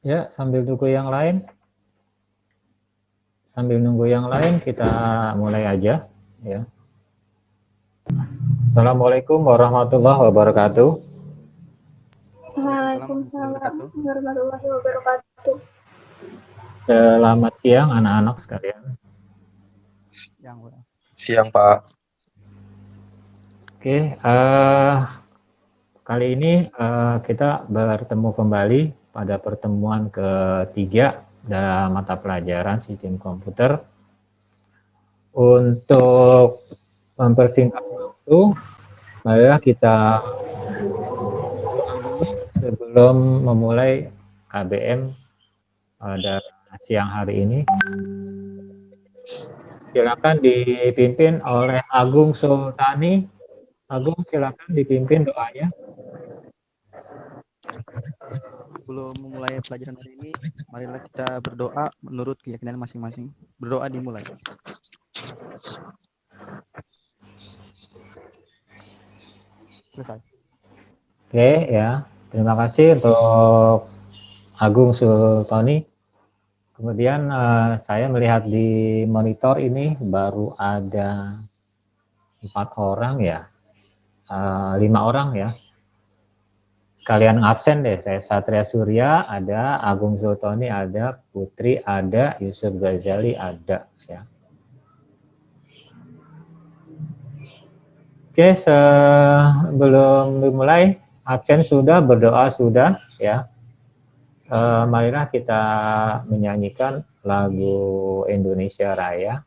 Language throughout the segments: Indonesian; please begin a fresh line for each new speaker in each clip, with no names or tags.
Ya, sambil nunggu yang lain. Sambil nunggu yang lain, kita mulai aja. Ya. Assalamualaikum warahmatullahi wabarakatuh.
Waalaikumsalam warahmatullahi wabarakatuh.
Selamat siang anak-anak sekalian.
Siang, Pak.
Oke, kali ini kita bertemu kembali pada pertemuan ketiga dalam mata pelajaran sistem komputer. Untuk mempersingkat waktu, marilah kita sebelum memulai KBM pada siang hari ini. Silakan dipimpin oleh Agung Sultani. Agung, silakan dipimpin doanya.
Sebelum memulai pelajaran hari ini, marilah kita berdoa menurut keyakinan masing-masing. Berdoa dimulai. Selesai.
Oke, ya. Terima kasih untuk Agung Sultani. Kemudian saya melihat di monitor ini baru ada 4 orang ya, 5 orang ya. Sekalian absen deh, saya Satria Surya ada, Agung Sultani ada, Putri ada, Yusuf Ghazali ada ya. Oke, sebelum dimulai, absen sudah, berdoa sudah ya. Marilah kita menyanyikan lagu Indonesia Raya.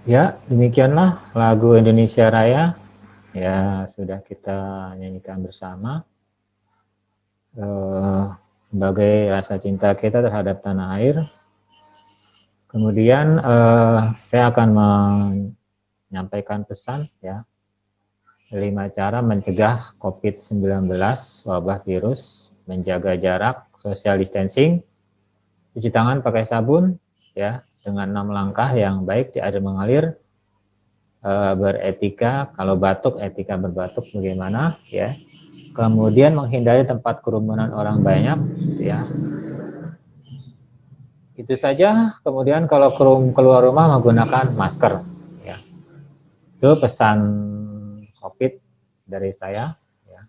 Ya, demikianlah lagu Indonesia Raya. Ya, sudah kita nyanyikan bersama. Sebagai rasa cinta kita terhadap tanah air. Kemudian saya akan menyampaikan pesan ya. 5 cara mencegah COVID-19, wabah virus, menjaga jarak, social distancing, cuci tangan pakai sabun, ya, dengan 6 langkah yang baik di air mengalir, beretika, kalau batuk, etika berbatuk bagaimana, ya. Kemudian menghindari tempat kerumunan orang banyak, ya. Itu saja. Kemudian kalau keluar rumah menggunakan masker, ya. Itu pesan COVID dari saya. Ya.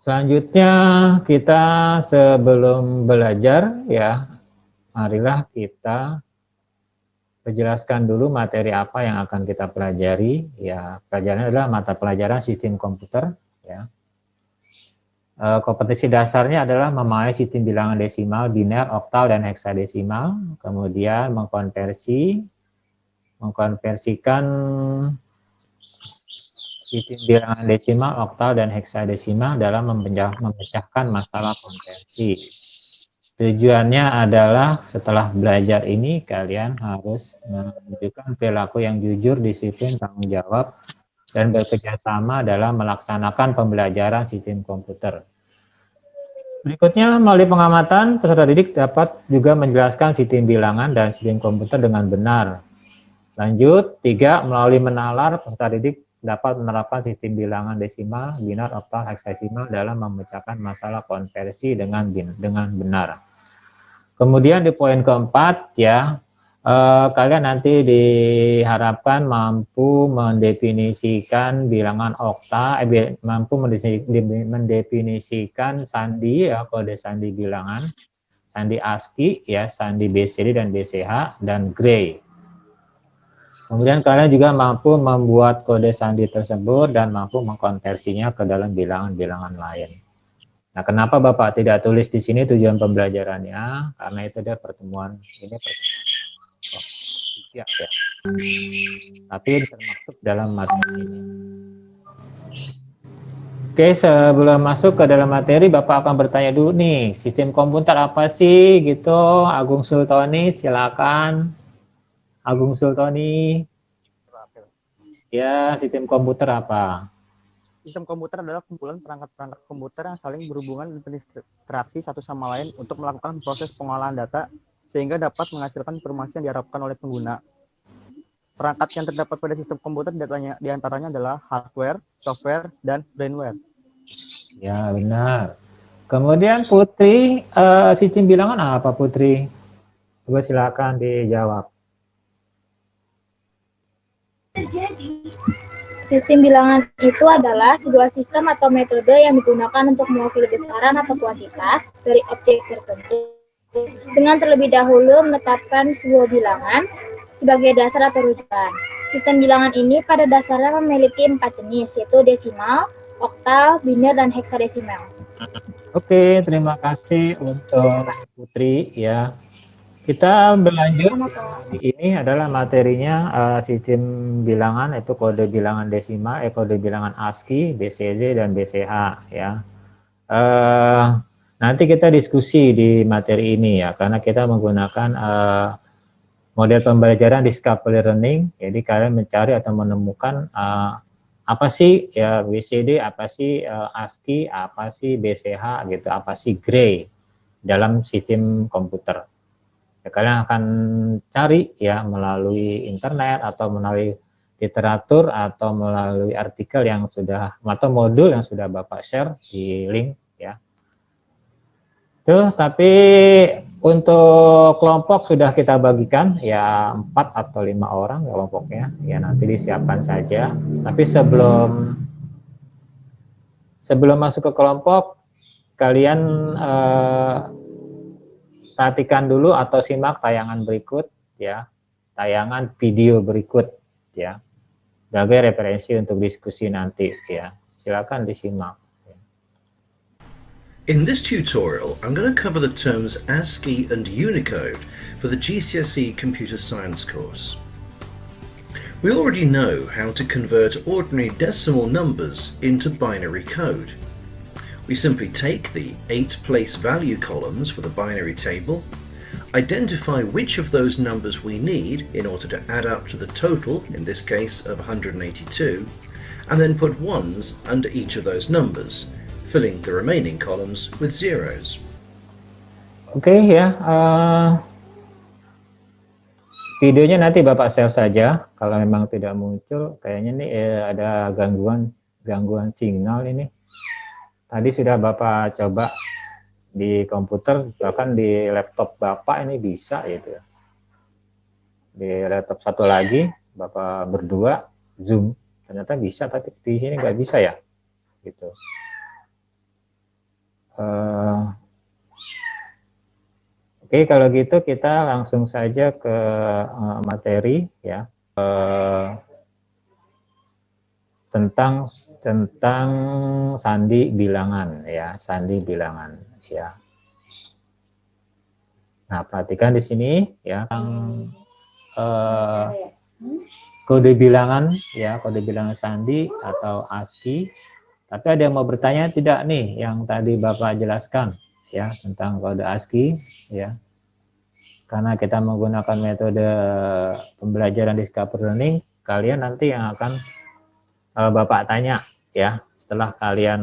Selanjutnya kita sebelum belajar ya, marilah kita jelaskan dulu materi apa yang akan kita pelajari. Ya, pelajaran adalah mata pelajaran sistem komputer. Ya. Kompetensi dasarnya adalah memahami sistem bilangan desimal, biner, oktal, dan heksadesimal. Kemudian mengkonversikan sistem bilangan desimal, oktal, dan heksadesimal dalam memecahkan masalah konversi. Tujuannya adalah setelah belajar ini kalian harus menunjukkan perilaku yang jujur, disiplin, tanggung jawab, dan bekerjasama dalam melaksanakan pembelajaran sistem komputer. Berikutnya, melalui pengamatan, peserta didik dapat juga menjelaskan sistem bilangan dan sistem komputer dengan benar. Lanjut, 3, melalui menalar, peserta didik dapat menerapkan sistem bilangan desimal, binar, oktal, heksadesimal dalam memecahkan masalah konversi dengan benar. Kemudian di poin keempat ya, kalian nanti diharapkan mampu mendefinisikan bilangan oktal, mampu mendefinisikan sandi ya, kode sandi bilangan, sandi ASCII, ya, sandi BCD dan BCH, dan Gray. Kemudian kalian juga mampu membuat kode sandi tersebut dan mampu mengkonversinya ke dalam bilangan-bilangan lain. Nah, kenapa Bapak tidak tulis di sini tujuan pembelajarannya? Karena itu ada pertemuan ini ya. Tapi termasuk dalam materi ini. Oke, sebelum masuk ke dalam materi, Bapak akan bertanya dulu nih, sistem komputer apa sih gitu? Agung Sultoni, silakan. Agung Sultoni. Ya, sistem komputer apa?
Sistem komputer adalah kumpulan perangkat-perangkat komputer yang saling berhubungan dan berinteraksi satu sama lain untuk melakukan proses pengolahan data sehingga dapat menghasilkan informasi yang diharapkan oleh pengguna. Perangkat yang terdapat pada sistem komputer diantaranya adalah hardware, software, dan brainware.
Ya, benar. Kemudian Putri, sistem bilangan apa Putri? Coba silakan dijawab.
Sistem bilangan itu adalah sebuah sistem atau metode yang digunakan untuk mewakili besaran atau kuantitas dari objek tertentu dengan terlebih dahulu menetapkan sebuah bilangan sebagai dasar atau rujukan. Sistem bilangan ini pada dasarnya memiliki 4 jenis, yaitu desimal, oktal, biner, dan heksadesimal.
Oke, terima kasih untuk Putri ya. Kita berlanjut. Ini adalah materinya sistem bilangan, itu kode bilangan desimal, kode bilangan ASCII, BCD dan BCH ya. Nanti kita diskusi di materi ini ya, karena kita menggunakan model pembelajaran discovery learning. Jadi kalian mencari atau menemukan apa sih ya BCD, apa sih ASCII, apa sih BCH gitu, apa sih Gray dalam sistem komputer. Ya, kalian akan cari ya melalui internet atau melalui literatur atau melalui artikel yang sudah atau modul yang sudah Bapak share di link ya. Tuh, tapi untuk kelompok sudah kita bagikan ya 4 atau 5 orang kelompoknya ya, nanti disiapkan saja. Tapi sebelum masuk ke kelompok, kalian perhatikan dulu atau simak tayangan berikut ya, tayangan video berikut ya, sebagai referensi untuk diskusi nanti ya. Silakan disimak.
In this tutorial, I'm going to cover the terms ASCII and Unicode for the GCSE Computer Science course. We already know how to convert ordinary decimal numbers into binary code. We simply take the 8 place value columns for the binary table, identify which of those numbers we need in order to add up to the total, in this case of 182, and then put ones under each of those numbers, filling the remaining columns with zeros.
Oke ya, videonya nanti Bapak share saja. Kalau memang tidak muncul, kayaknya nih ada gangguan signal ini. Tadi sudah Bapak coba di komputer, bahkan di laptop Bapak ini bisa gitu ya. Di laptop satu lagi, Bapak berdua Zoom, ternyata bisa, tapi di sini nggak bisa ya, gitu. Oke, kalau gitu kita langsung saja ke materi ya, tentang sandi bilangan ya, sandi bilangan ya. Nah, perhatikan di sini ya, kode bilangan ya, kode bilangan sandi atau ASCII. Tapi ada yang mau bertanya tidak nih yang tadi Bapak jelaskan ya tentang kode ASCII ya. Karena kita menggunakan metode pembelajaran discovery learning, kalian nanti yang akan Bapak tanya ya, setelah kalian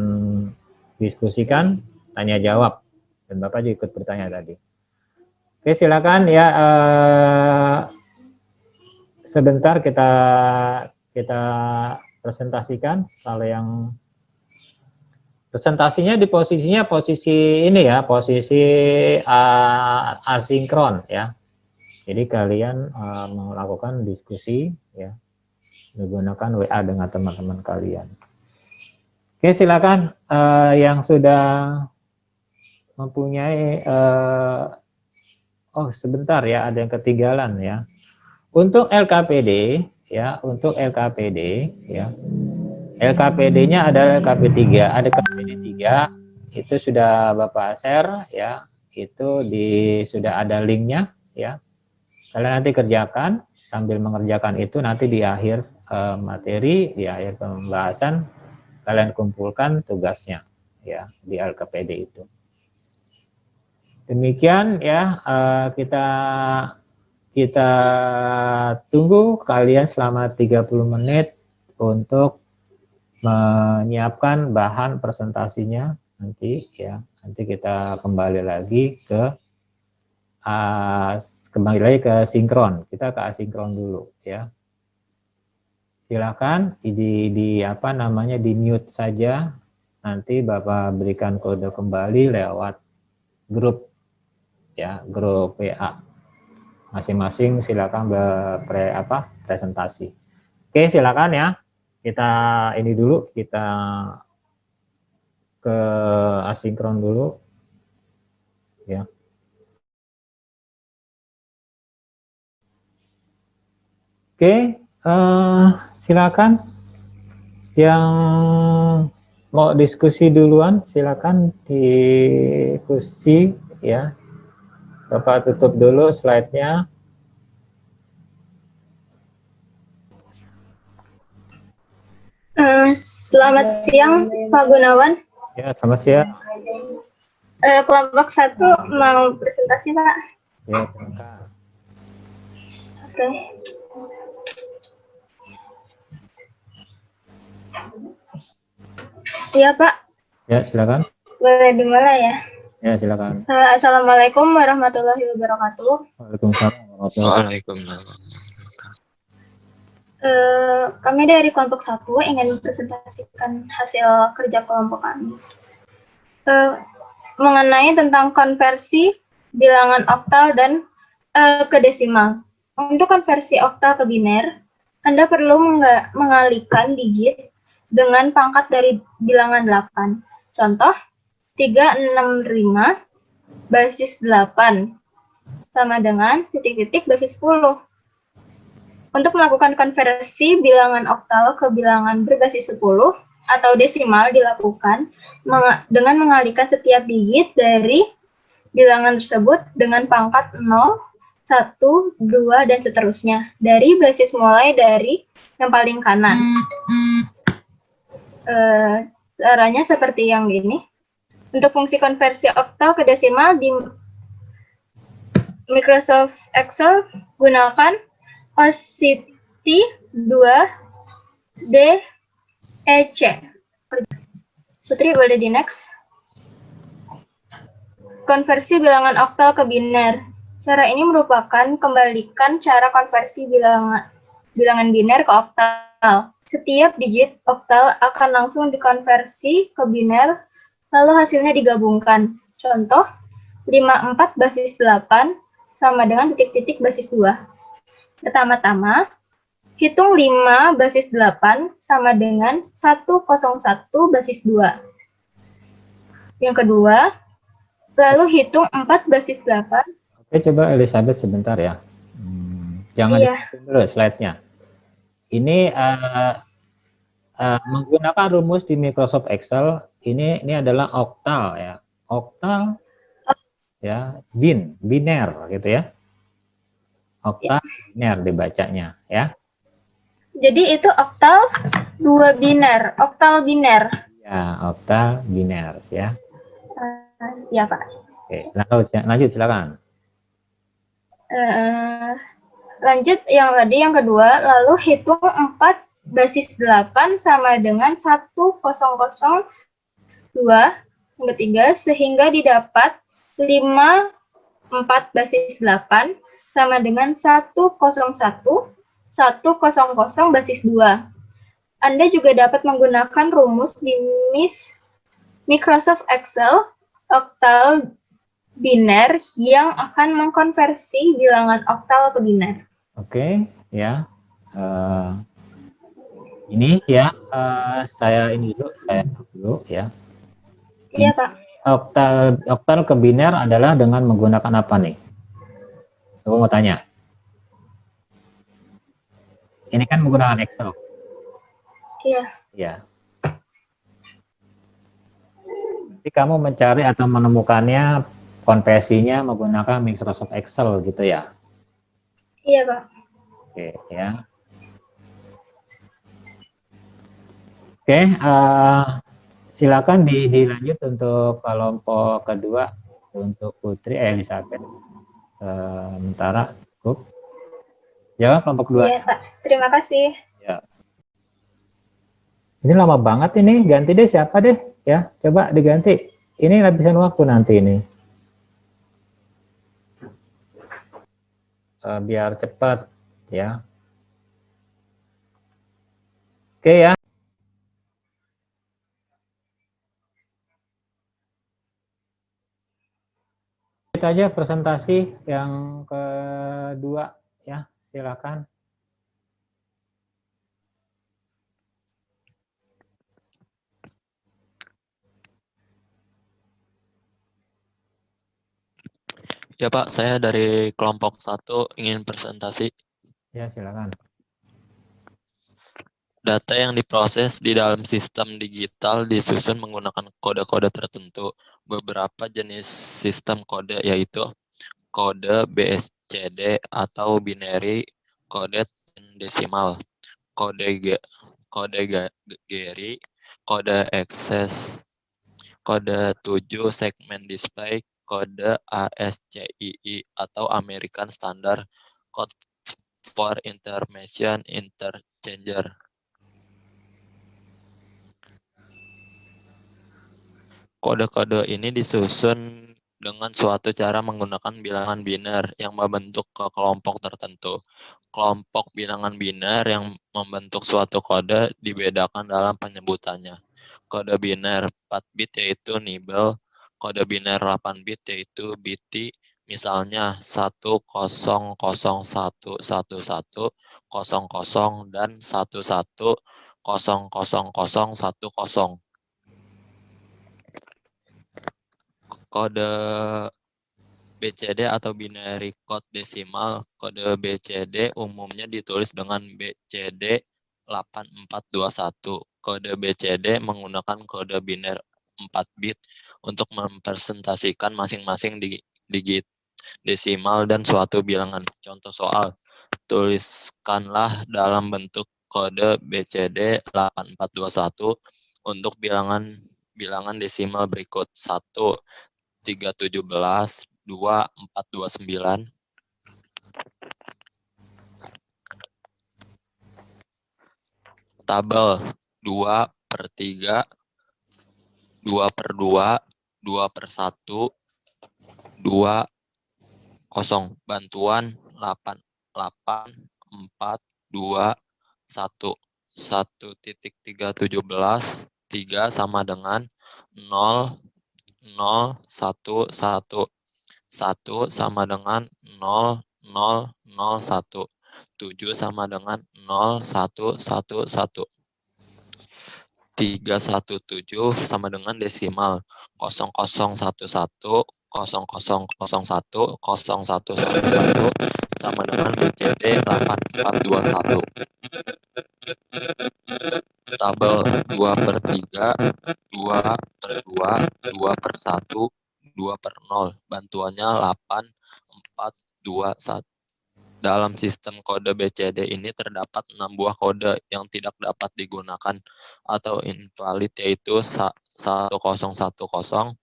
diskusikan, tanya jawab, dan Bapak juga ikut bertanya tadi. Oke, silakan ya, sebentar kita presentasikan. Kalau yang presentasinya di posisi ini ya, posisi asinkron ya. Jadi kalian melakukan diskusi ya, menggunakan WA dengan teman-teman kalian. Oke, silakan yang sudah mempunyai Oh, sebentar ya, ada yang ketinggalan ya. Untuk LKPD ya, untuk LKPD ya. LKPD-nya adalah LKP 3. Ada LKPD 3 itu sudah Bapak share ya. Itu sudah ada linknya ya. Kalian nanti kerjakan sambil mengerjakan itu nanti di akhir materi, di akhir pembahasan kalian kumpulkan tugasnya ya di LKPD itu. Demikian ya, kita tunggu kalian selama 30 menit untuk menyiapkan bahan presentasinya nanti ya. Nanti kita kembali lagi ke sinkron. Kita ke asinkron dulu ya. Silakan di apa namanya di mute saja. Nanti Bapak berikan kode kembali lewat grup ya, grup WA. Masing-masing silakan presentasi. Oke, silakan ya. Kita ini dulu, kita ke asinkron dulu ya. Oke, silakan yang mau diskusi duluan silakan diskusi ya. Bapak tutup dulu slide-nya.
Selamat siang, Pak Gunawan.
Ya, selamat siang.
Kelompok 1 mau presentasi, Pak.
Ya, silakan.
Oke. Iya, Pak.
Ya, silakan.
Boleh dimulai ya?
Ya, silakan.
Assalamualaikum warahmatullahi wabarakatuh.
Waalaikumsalam warahmatullahi
Waalaikumsalam.
Kami dari kelompok 1 ingin mempresentasikan hasil kerja kelompok kami. Mengenai tentang konversi bilangan oktal dan ke desimal. Untuk konversi oktal ke biner, Anda perlu mengalihkan digit dengan pangkat dari bilangan 8. Contoh, 365 basis 8 sama dengan titik-titik basis 10. Untuk melakukan konversi bilangan oktal ke bilangan berbasis 10 atau desimal dilakukan dengan mengalihkan setiap digit dari bilangan tersebut dengan pangkat 0, 1, 2, dan seterusnya. Dari basis mulai dari yang paling kanan. Caranya seperti yang ini. Untuk fungsi konversi oktal ke desimal di Microsoft Excel gunakan Osity 2 DEC. Putri boleh di next. Konversi bilangan oktal ke biner. Cara ini merupakan kembalikan cara konversi bilangan biner ke oktal. Setiap digit oktal akan langsung dikonversi ke biner, lalu hasilnya digabungkan. Contoh, 54 basis 8 sama dengan titik-titik basis 2. Pertama-tama, hitung 5 basis 8 sama dengan 101 basis 2. Yang kedua, lalu hitung 4 basis 8.
Oke, coba Elizabeth sebentar ya. Jangan ditutup dulu slide-nya. Ini menggunakan rumus di Microsoft Excel, ini adalah oktal ya. Oktal ya, biner gitu ya. Oktal biner dibacanya ya.
Jadi itu oktal 2 biner, oktal biner.
Ya, oktal biner ya.
Ya, Pak.
Oke, lanjut silakan.
Lanjut yang tadi yang kedua, lalu hitung 4 basis 8 sama dengan 1002. Yang ketiga, sehingga didapat 5 4 basis 8 sama dengan 101 100 basis 2. Anda juga dapat menggunakan rumus di Microsoft Excel oktal biner yang akan mengkonversi bilangan oktal ke biner.
Oke, ya. Ini ya, saya dulu ya.
Iya, Pak.
Oktal ke biner adalah dengan menggunakan apa nih? Coba mau tanya. Ini kan menggunakan Excel.
Iya.
Ya. Jadi kamu mencari atau menemukannya konversinya menggunakan Microsoft Excel gitu ya.
Iya, Pak.
Oke, ya. Oke, silakan dilanjut untuk kelompok kedua untuk Putri Elizabeth. Sementara cukup. Ya, kelompok kedua.
Iya, Pak. Terima kasih.
Ya. Ini lama banget ini, ganti deh siapa deh ya, coba diganti. Ini habisan waktu nanti ini. Biar cepat ya. Oke ya. Itu aja presentasi yang kedua ya, silakan.
Ya Pak, saya dari kelompok 1 ingin presentasi.
Ya, silakan.
Data yang diproses di dalam sistem digital disusun menggunakan kode-kode tertentu. Beberapa jenis sistem kode yaitu kode BSCD atau binary coded decimal, kode Gary, kode access, kode 7 segment display, kode ASCII atau American Standard Code for Information Interchanger. Kode-kode ini disusun dengan suatu cara menggunakan bilangan biner yang membentuk kelompok tertentu. Kelompok bilangan biner yang membentuk suatu kode dibedakan dalam penyebutannya. Kode biner 4 bit yaitu nibble, kode biner 8 bit yaitu biti, misalnya 10011100 dan 11000010. Kode BCD atau binary code desimal, kode BCD umumnya ditulis dengan BCD 8421. Kode BCD menggunakan kode biner 4 bit untuk mempresentasikan masing-masing digit desimal dan suatu bilangan. Contoh soal, tuliskanlah dalam bentuk kode BCD 8421 untuk bilangan desimal berikut: 1, 317, 2, 429. Tabel 2/3, 2/2, 2/1, 2, 0. Bantuan 8, 8, 4, 2, 1. 1.317, 3 sama dengan 0, 0, 1, 1. 1 sama dengan 0, 0, 0, 1. 7 sama dengan 0, 1, 1, 1. 317 sama dengan desimal 0011, 0001, 0111 sama dengan BCD 8421. Tabel 2/3, 2/2, 2/1, 2/0. Bantuannya 8, 4, 2, 1. Dalam sistem kode BCD ini terdapat 6 buah kode yang tidak dapat digunakan atau invalid, yaitu 1010, 1011,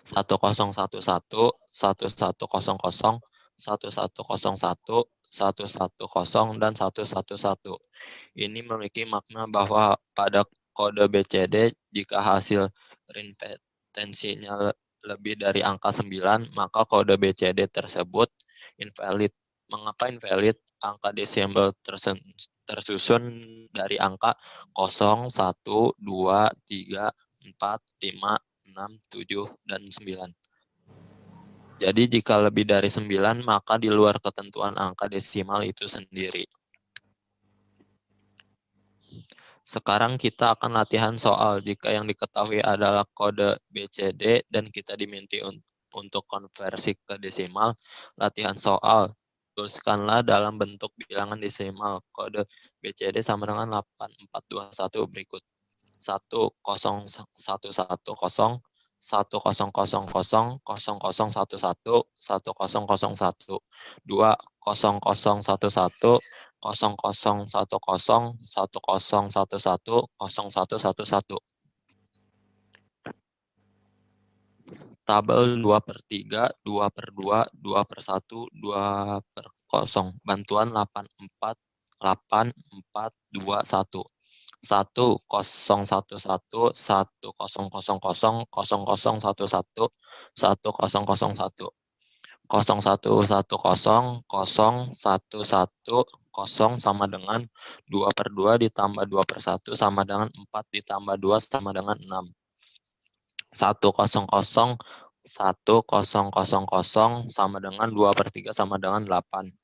1100, 1100, 1101, 110, dan 111. Ini memiliki makna bahwa pada kode BCD, jika hasil repetensinya lebih dari angka 9, maka kode BCD tersebut invalid. Mengapa invalid? Angka desimal tersusun dari angka 0, 1, 2, 3, 4, 5, 6, 7, dan 9. Jadi jika lebih dari 9, maka di luar ketentuan angka desimal itu sendiri. Sekarang kita akan latihan soal jika yang diketahui adalah kode BCD dan kita untuk konversi ke desimal, latihan soal. Tuliskanlah dalam bentuk bilangan desimal. Kode BCD sama dengan 8421 berikut. 10110 1000 0011 1001 20011 0010 1011 0111. Tabel 2/3, 2/2, 2/1, 2/0. Bantuan 84, 8421. 1011 1000 0011 1001 1001 0110 011 0 sama dengan 2/2 ditambah 2/1 sama dengan 4 ditambah 2 sama dengan 6. 100 1000 sama dengan 2/3 sama dengan 8.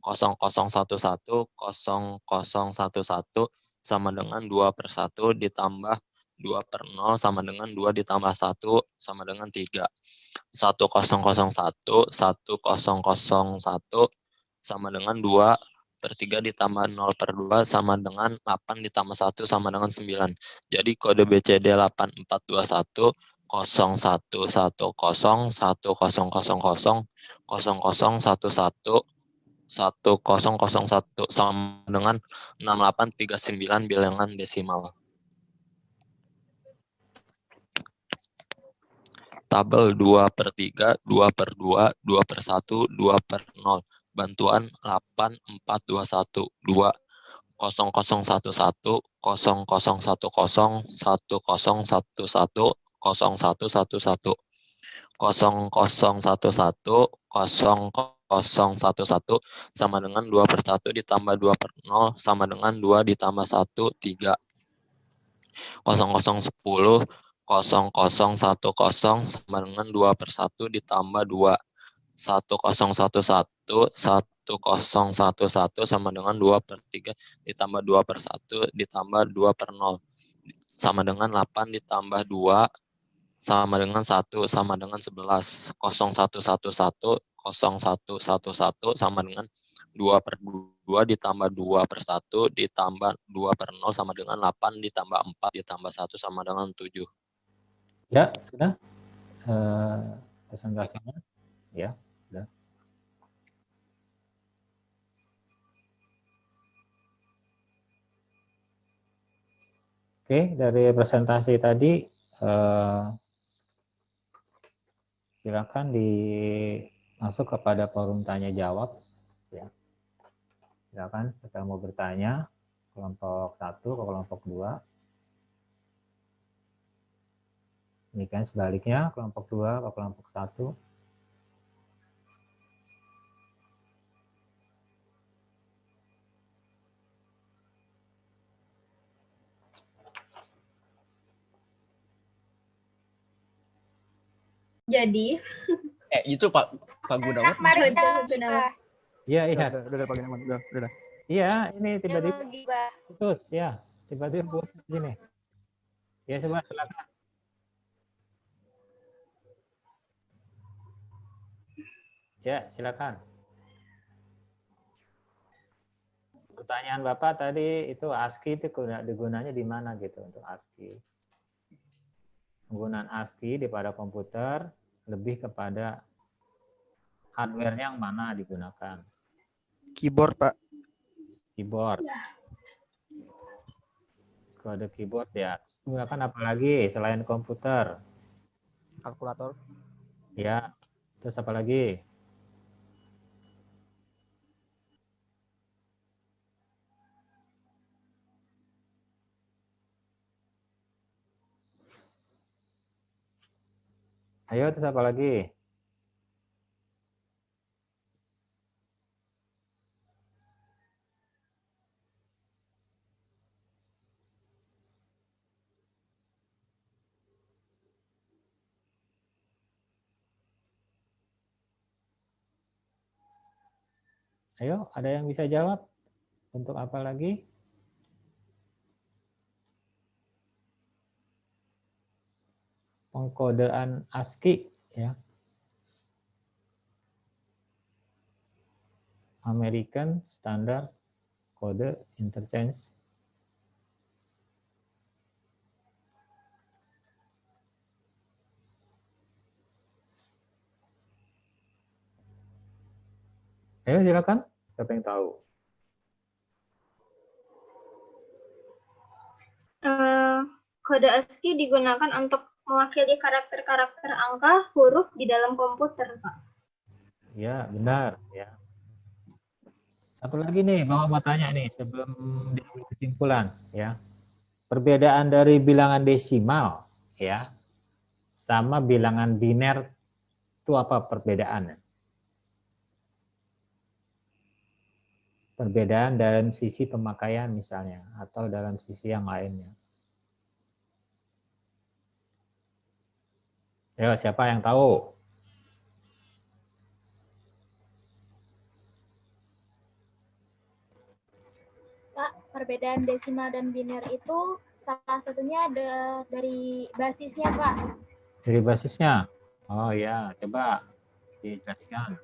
0011 0011 sama dengan 2/1 ditambah 2/0 sama dengan 2 ditambah 1 sama dengan 3. 1001 1001 sama dengan 2/3 ditambah 0/2 sama dengan 8 ditambah 1 sama dengan 9. Jadi kode BCD 8421 0110 1000 0011 1001 sama dengan 6839 bilangan desimal. Tabel 2/3, 2/2, 2/1, 2/0. Bantuan 8421 2 0011 0010 1011 0111 0111 0011 sama dengan 2/1 ditambah 2/0 sama dengan 2 ditambah 1 3. 0010 0010 sama dengan 2/1 ditambah 2. 1011 1011 sama dengan 2/3 ditambah 2/1 ditambah 2/0 sama dengan 8 ditambah 2 sama dengan 1 sama dengan 11. 0111 0111 sama dengan 2/2 ditambah 2/1 ditambah 2/0 sama dengan 8 ditambah 4 ditambah 1 sama dengan 7.
Ya, sudah presentasinya. Ya, sudah. Oke, dari presentasi tadi silakan masuk kepada forum tanya jawab. Ya. Silakan kita mau bertanya kelompok 1 ke kelompok 2. Demikian sebaliknya kelompok 2 ke kelompok 1.
Jadi,
Itu Pak Gunawan.
mari kita
Iya, iya.
Udah Pak Gunawan, udah.
Iya, ini tiba-tiba putus ya. Tiba-tiba putus sini. Ya, coba silakan. Ya, silakan. Pertanyaan Bapak tadi itu ASCII itu digunanya di mana gitu untuk ASCII? Penggunaan ASCII di pada komputer lebih kepada hardware-nya yang mana digunakan?
Keyboard, Pak.
Keyboard. Kode keyboard ya. Gunakan apa lagi selain komputer?
Kalkulator.
Ya. Terus apa lagi? Ayo, terus apa lagi? Ayo, ada yang bisa jawab? Untuk apa lagi? Pengkodean ASCII ya. American Standard Code Interchange. Ayo silakan, siapa yang tahu?
Kode ASCII digunakan untuk mewakili karakter-karakter angka huruf di dalam komputer, Pak.
Ya, benar. Ya. Satu lagi nih, Bapak mau tanya nih sebelum diambil kesimpulan. Ya, perbedaan dari bilangan desimal, ya, sama bilangan biner itu apa perbedaannya? Perbedaan dalam sisi pemakaian misalnya, atau dalam sisi yang lainnya. Ayo, siapa yang tahu?
Pak, perbedaan desimal dan biner itu salah satunya ada dari basisnya, Pak.
Dari basisnya? Oh ya, coba dijelaskan.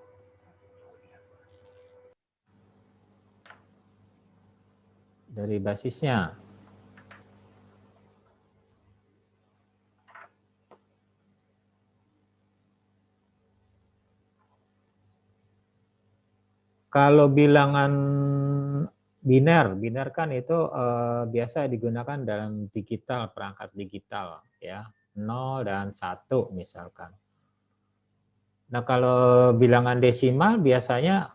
Dari basisnya. Kalau bilangan biner kan itu biasa digunakan dalam digital, perangkat digital, ya, 0 dan 1 misalkan. Nah, kalau bilangan desimal biasanya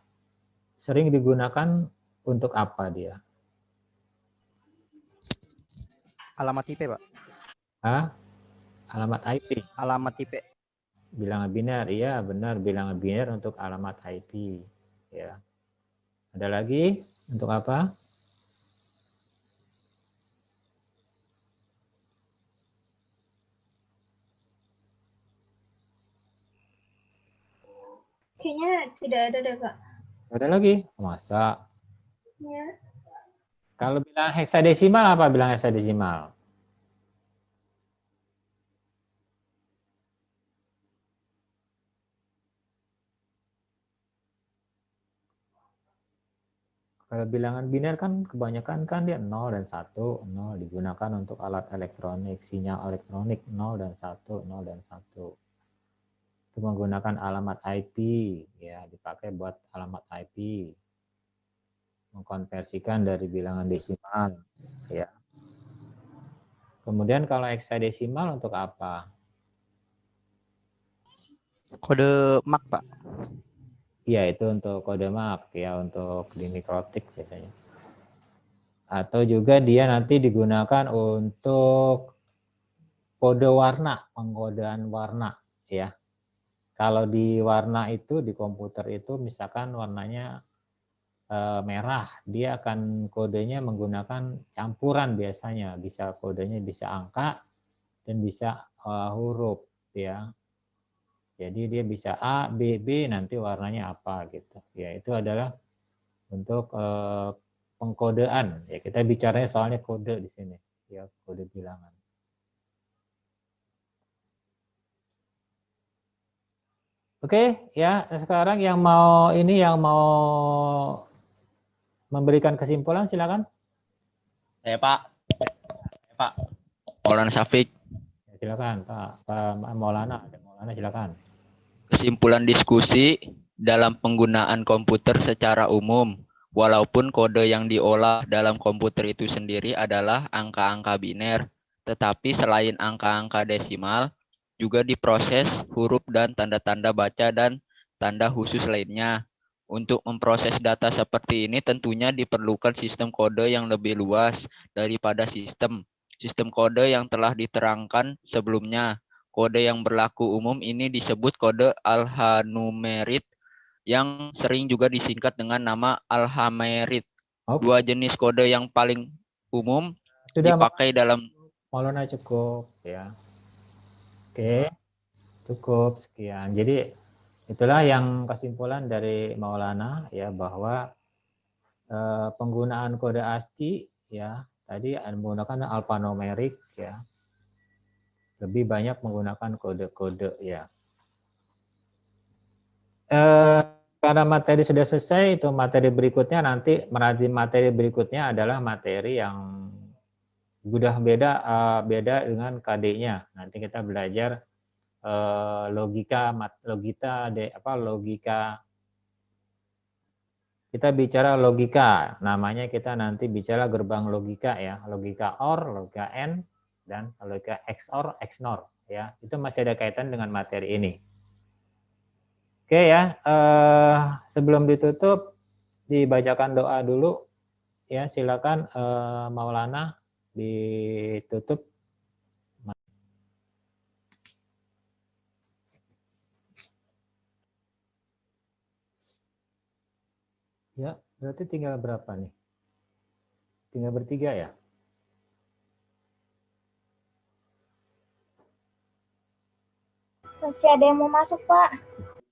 sering digunakan untuk apa dia?
Alamat IP, Pak.
Hah? Alamat IP.
Alamat IP.
Bilangan biner, iya benar, bilangan biner untuk alamat IP. Ya. Ada lagi untuk apa?
Kayaknya tidak ada deh, Pak.
Ada lagi? Masa?
Ya.
Kalau bilang heksadesimal apa bilang heksadesimal? Kalau bilangan biner kan kebanyakan kan dia 0 dan 1, 0 digunakan untuk alat elektronik, sinyal elektronik 0 dan 1, 0 dan 1. Itu menggunakan alamat IP, ya dipakai buat alamat IP. Mengkonversikan dari bilangan desimal, ya. Kemudian kalau heksadesimal untuk apa?
Kode MAC, Pak.
Iya, itu untuk kode MAC, ya untuk di mikrotik biasanya. Atau juga dia nanti digunakan untuk kode warna, pengkodean warna, ya. Kalau di warna itu di komputer itu misalkan warnanya merah, dia akan kodenya menggunakan campuran biasanya, bisa kodenya bisa angka dan bisa huruf, ya. Jadi dia bisa A, B, B, nanti warnanya apa gitu. Ya itu adalah untuk pengkodean. Ya kita bicaranya soalnya kode di sini, ya kode bilangan. Oke, ya sekarang yang mau memberikan kesimpulan silakan.
Pak. Pak. Maulana Syafiq.
Ya, silakan Pak Maulana silakan.
Kesimpulan diskusi dalam penggunaan komputer secara umum, walaupun kode yang diolah dalam komputer itu sendiri adalah angka-angka biner, tetapi selain angka-angka desimal, juga diproses huruf dan tanda-tanda baca dan tanda khusus lainnya. Untuk memproses data seperti ini tentunya diperlukan sistem kode yang lebih luas daripada sistem kode yang telah diterangkan sebelumnya. Kode yang berlaku umum ini disebut kode alphanumerit yang sering juga disingkat dengan nama alphamerit. Dua jenis kode yang paling umum
sudah
dipakai dalam
Maulana cukup ya. Oke. Cukup sekian. Jadi itulah yang kesimpulan dari Maulana ya bahwa penggunaan kode ASCII ya tadi menggunakan alphanumerik ya. Lebih banyak menggunakan kode-kode ya. karena materi sudah selesai, itu materi berikutnya nanti materi berikutnya adalah materi yang sudah beda dengan KD-nya. Nanti kita belajar logika. Kita bicara logika, namanya kita nanti bicara gerbang logika ya, logika OR, logika AND, dan logika XOR, XNOR ya. Itu masih ada kaitan dengan materi ini. Oke ya, sebelum ditutup dibacakan doa dulu ya, silakan Maulana ditutup. Ya, berarti tinggal berapa nih? Tinggal bertiga ya?
Masih ada yang mau masuk, Pak.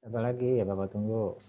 Apa lagi ya, Bapak tunggu.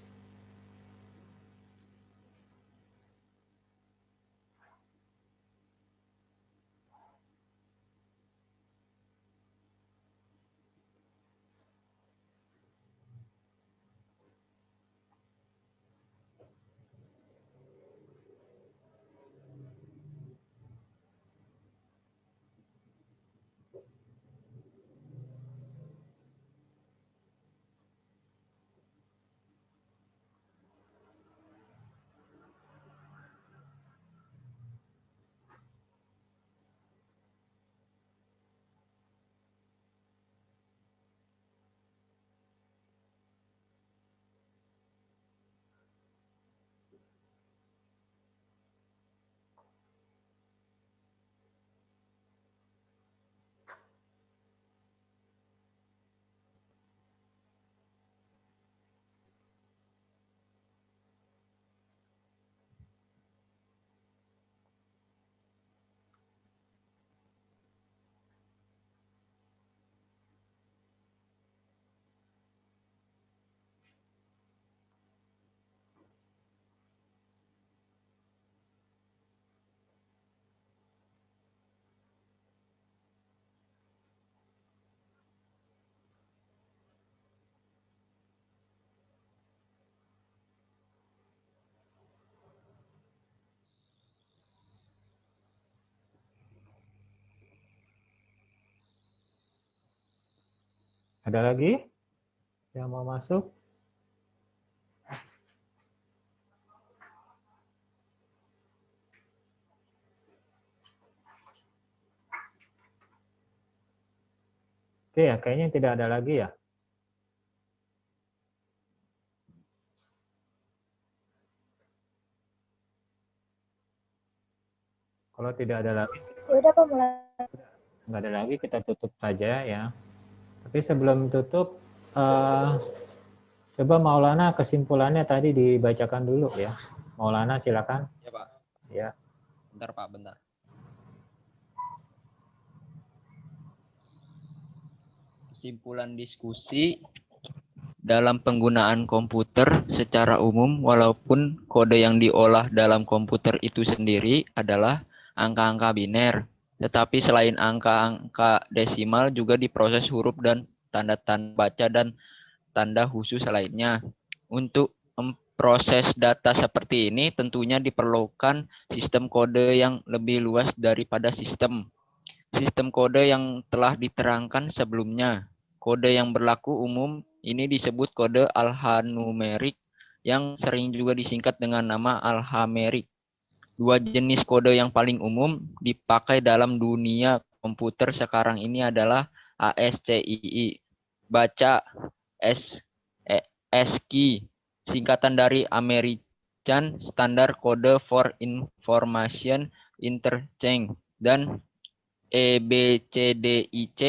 Ada lagi yang mau masuk? Oke ya, kayaknya tidak ada lagi ya. Kalau tidak ada lagi,
Ya udah, Pak, mulai.
nggak ada lagi, kita tutup saja ya. Tapi sebelum tutup, coba Maulana kesimpulannya tadi dibacakan dulu ya. Maulana silakan.
Ya Pak.
Ya.
Bentar Pak, bentar. Kesimpulan diskusi dalam penggunaan komputer secara umum, walaupun kode yang diolah dalam komputer itu sendiri adalah angka-angka biner, tetapi selain angka-angka desimal juga diproses huruf dan tanda-tanda baca dan tanda khusus lainnya. Untuk memproses data seperti ini tentunya diperlukan sistem kode yang lebih luas daripada sistem kode yang telah diterangkan sebelumnya. Kode yang berlaku umum ini disebut kode alphanumerik yang sering juga disingkat dengan nama alphamerik. Dua jenis kode yang paling umum dipakai dalam dunia komputer sekarang ini adalah ASCII, baca, ASCII, singkatan dari American Standard Code for Information Interchange, dan EBCDIC,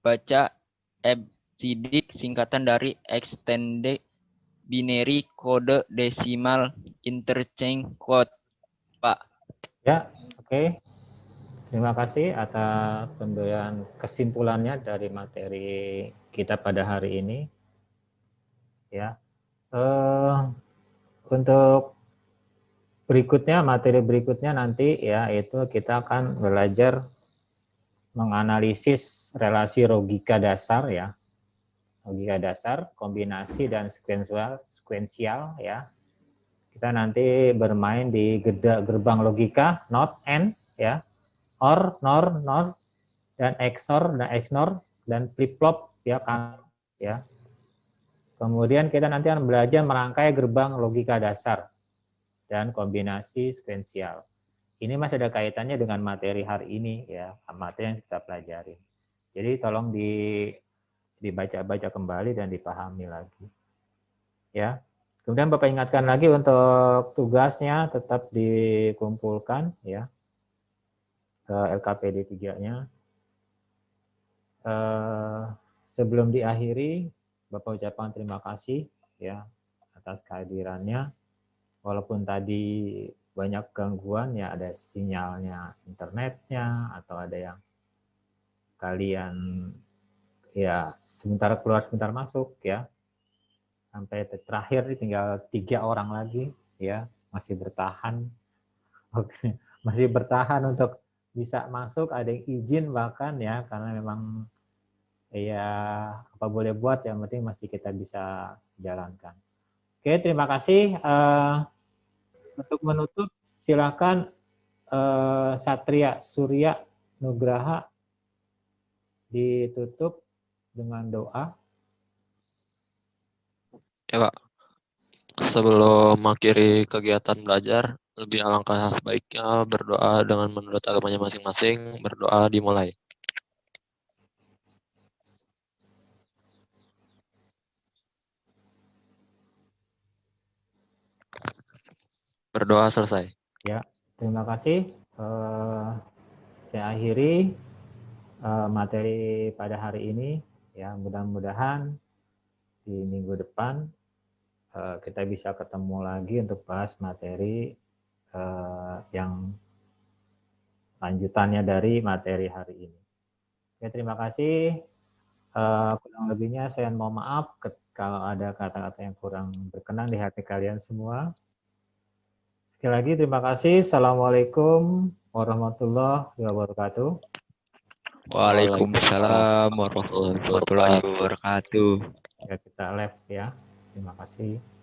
baca, EBCDIC, singkatan dari Extended Binary Code Decimal Interchange Code, Pak.
Ya, oke. Terima kasih atas pemberian kesimpulannya dari materi kita pada hari ini. Ya, untuk berikutnya, materi berikutnya nanti ya itu kita akan belajar menganalisis relasi logika dasar ya. logika dasar, kombinasi, dan sekuensial ya. Kita nanti bermain di gerbang logika, not, and, ya, or, nor, dan XOR, dan flip-flop, ya, kan, ya. Kemudian kita nanti akan belajar merangkai gerbang logika dasar dan kombinasi sekuensial. Ini masih ada kaitannya dengan materi hari ini, ya, materi yang kita pelajari. Jadi tolong dibaca-baca kembali dan dipahami lagi, ya. Kemudian Bapak ingatkan lagi untuk tugasnya tetap dikumpulkan, ya, ke LKPD 3-nya. Sebelum diakhiri, Bapak ucapkan terima kasih, ya, atas kehadirannya. Walaupun tadi banyak gangguan, ya, ada sinyalnya internetnya, atau ada yang kalian, ya, sebentar keluar sebentar masuk, ya. Sampai terakhir tinggal 3 orang lagi, ya, masih bertahan. Oke, masih bertahan untuk bisa masuk, ada yang izin bahkan, ya, karena memang, ya, apa boleh buat, yang penting masih kita bisa jalankan. Oke, terima kasih. Untuk menutup, silakan Satria Surya Nugraha ditutup dengan doa.
Ya Pak, sebelum mengakhiri kegiatan belajar, lebih alangkah baiknya berdoa dengan menurut agamanya masing-masing. Berdoa dimulai. Berdoa selesai.
Ya, terima kasih. Saya akhiri materi pada hari ini. Ya, mudah-mudahan di minggu depan kita bisa ketemu lagi untuk bahas materi yang lanjutannya dari materi hari ini. Ya, terima kasih. Kurang lebihnya saya mohon maaf kalau ada kata-kata yang kurang berkenan di hati kalian semua. Sekali lagi terima kasih. Assalamualaikum warahmatullahi wabarakatuh.
Waalaikumsalam warahmatullahi wabarakatuh.
Ya, kita live ya. Terima kasih.